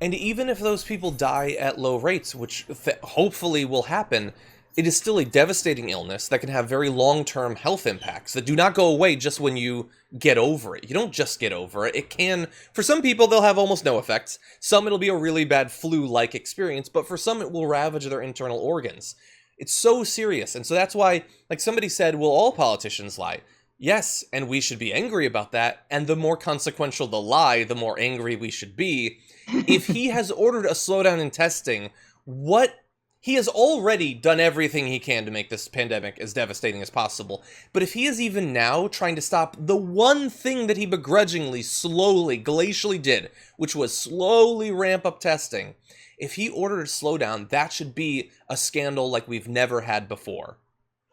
And even if those people die at low rates, which hopefully will happen, it is still a devastating illness that can have very long-term health impacts that do not go away just when you get over it. You don't just get over it. It can, for some people, they'll have almost no effects. Some, it'll be a really bad flu-like experience, but for some, it will ravage their internal organs. It's so serious, and so that's why, like somebody said, will all politicians lie? Yes, and we should be angry about that, and the more consequential the lie, the more angry we should be. If he has ordered a slowdown in testing, what he has already done everything he can to make this pandemic as devastating as possible. But if he is even now trying to stop the one thing that he begrudgingly, slowly, glacially did, which was slowly ramp up testing, if he ordered a slowdown, that should be a scandal like we've never had before.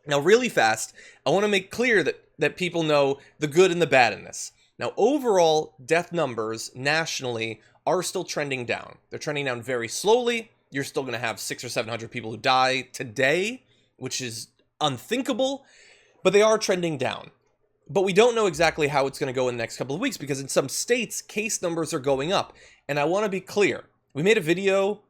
Now, really fast, I want to make clear that people know the good and the bad in this. Now, overall, death numbers nationally are still trending down. They're trending down very slowly. You're still going to have 600 or 700 people who die today, which is unthinkable, but they are trending down. But we don't know exactly how it's going to go in the next couple of weeks, because in some states, case numbers are going up. And I want to be clear. We made a video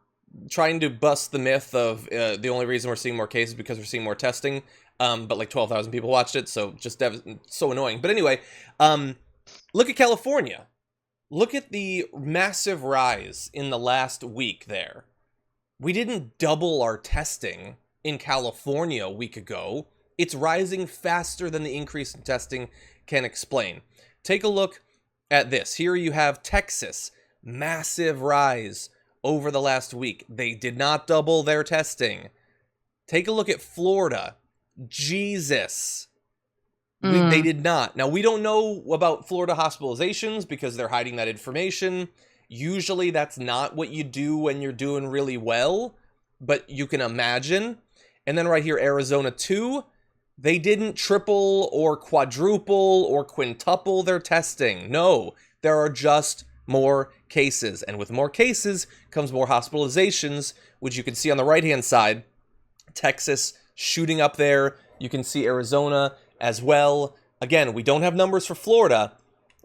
trying to bust the myth of the only reason we're seeing more cases is because we're seeing more testing, but like 12,000 people watched it, so just so annoying. But anyway, look at California. Look at the massive rise in the last week there. We didn't double our testing in California a week ago. It's rising faster than the increase in testing can explain. Take a look at this. Here you have Texas, massive rise over the last week. They did not double their testing. Take a look at Florida. Jesus. They did not. Now, we don't know about Florida hospitalizations because they're hiding that information. Usually that's not what you do when you're doing really well, but you can imagine. And then right here, Arizona 2, they didn't triple or quadruple or quintuple their testing. No, there are just more cases. And with more cases comes more hospitalizations, which you can see on the right-hand side. Texas shooting up there. You can see Arizona as well. Again, we don't have numbers for Florida,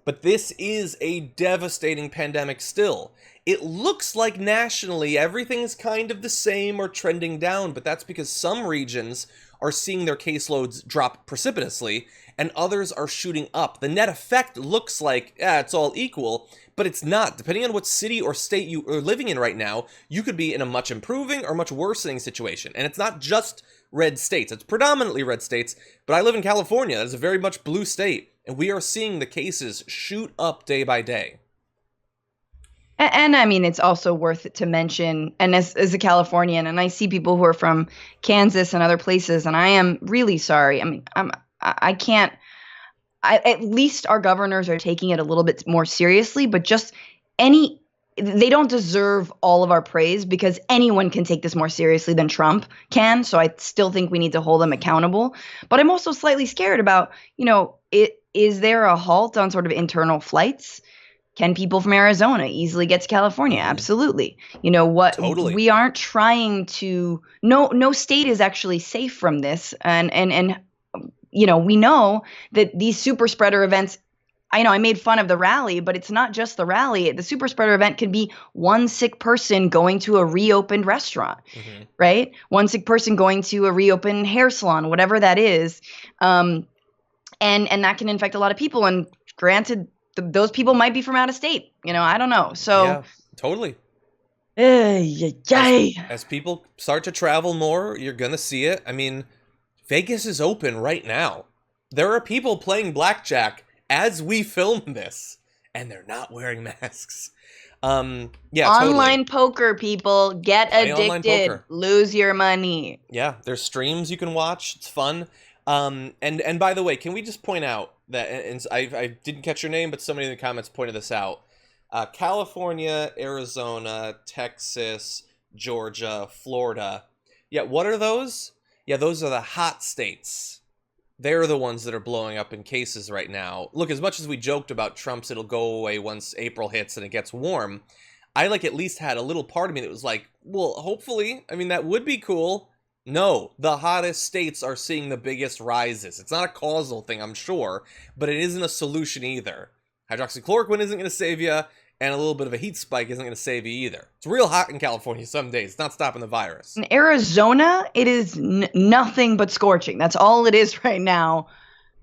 but this is a devastating pandemic still. It looks like nationally everything's kind of the same or trending down, but that's because some regions are seeing their caseloads drop precipitously and others are shooting up. The net effect looks like, it's all equal, but it's not. Depending on what city or state you are living in right now, you could be in a much improving or much worsening situation. And it's not just red states. It's predominantly red states, but I live in California. That is a very much blue state. And we are seeing the cases shoot up day by day. And I mean, it's also worth it to mention, and as a Californian, and I see people who are from Kansas and other places, and I am really sorry. I mean, I can't, at least our governors are taking it a little bit more seriously, but just they don't deserve all of our praise because anyone can take this more seriously than Trump can. So I still think we need to hold them accountable. But I'm also slightly scared about, is there a halt on sort of internal flights? Can people from Arizona easily get to California? Absolutely. Totally. We aren't trying to, no state is actually safe from this. And we know that these super spreader events, I made fun of the rally, but it's not just the rally. The super spreader event can be one sick person going to a reopened restaurant, right? One sick person going to a reopened hair salon, whatever that is. And that can infect a lot of people. And granted, those people might be from out of state. I don't know. So yeah, totally. As people start to travel more, you're going to see it. I mean, Vegas is open right now. There are people playing blackjack as we film this, and they're not wearing masks. Yeah, online totally. Poker, people, get addicted, lose your money. Yeah, there's streams you can watch. It's fun. And by the way, can we just point out that, and I didn't catch your name, but somebody in the comments pointed this out. California, Arizona, Texas, Georgia, Florida. Yeah, what are those? Yeah, those are the hot states. They're the ones that are blowing up in cases right now. Look, as much as we joked about Trump's it'll go away once April hits and it gets warm, I at least had a little part of me that was like, well, hopefully, I mean, that would be cool. No, the hottest states are seeing the biggest rises. It's not a causal thing, I'm sure, but it isn't a solution either. Hydroxychloroquine isn't going to save you. and a little bit of a heat spike isn't going to save you either. It's real hot in California some days. It's not stopping the virus. In Arizona, it is nothing but scorching. That's all it is right now.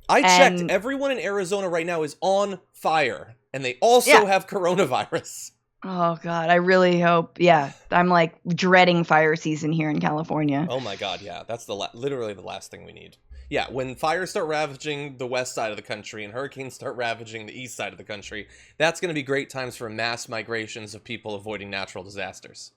I checked. Everyone in Arizona right now is on fire, and they also have coronavirus. Oh, God. I really hope. Yeah. I'm like dreading fire season here in California. Oh, my God. Yeah. That's literally the last thing we need. Yeah. When fires start ravaging the west side of the country and hurricanes start ravaging the east side of the country, that's going to be great times for mass migrations of people avoiding natural disasters.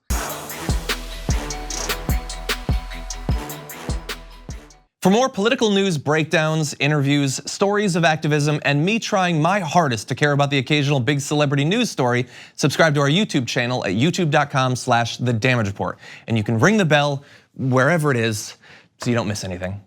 For more political news breakdowns, interviews, stories of activism, and me trying my hardest to care about the occasional big celebrity news story, subscribe to our YouTube channel at youtube.com/thedamagereport. And you can ring the bell wherever it is so you don't miss anything.